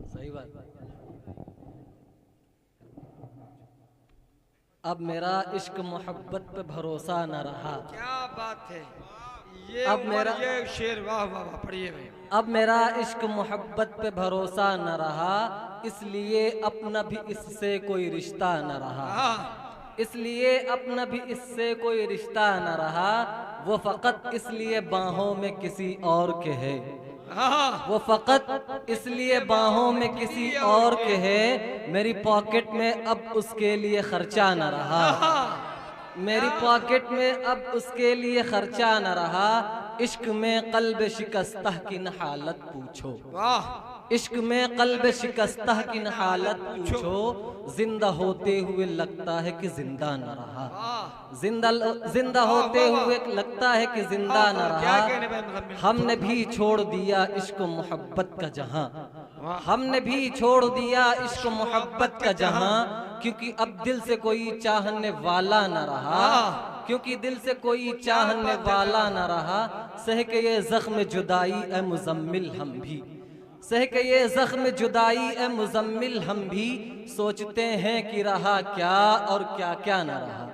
सही बात। अब मेरा इश्क मोहब्बत पे भरोसा न रहा। क्या बात है, ये अब मेरा ये शेर, वाह वाह वाह, पढ़िए भाई। अब मेरा इश्क मोहब्बत पे भरोसा न रहा, इसलिए अपना भी इससे कोई रिश्ता न रहा। इसलिए अपना भी इससे कोई रिश्ता न रहा, वो फ़कत इसलिए बाहों में किसी और के है। वो फ़कत इसलिए बाहों में किसी और के है, मेरी पॉकेट में अब उसके लिए खर्चा न रहा। मेरी पॉकेट में अब उसके लिए खर्चा न रहा। इश्क में कल्ब शिकस्तह की न हालत पूछो। वाह, इश्क में कल्ब शिकस्तह की न हालत पूछो, जिंदा होते हुए लगता है कि जिंदा न रहा। जिंदा होते हुए लगता है कि जिंदा न रहा। हमने भी छोड़ दिया इश्क मोहब्बत का जहां। हमने भी छोड़ दिया इश्क मोहब्बत का जहां, क्योंकि अब दिल से कोई चाहने वाला न रहा। क्योंकि दिल से कोई चाहने वाला न रहा। सह के ये जख्म जुदाई ए मुजम्मिल हम भी, सह के ये जख्म जुदाई ए मुजम्मिल हम भी, सोचते हैं कि रहा क्या और क्या क्या न रहा।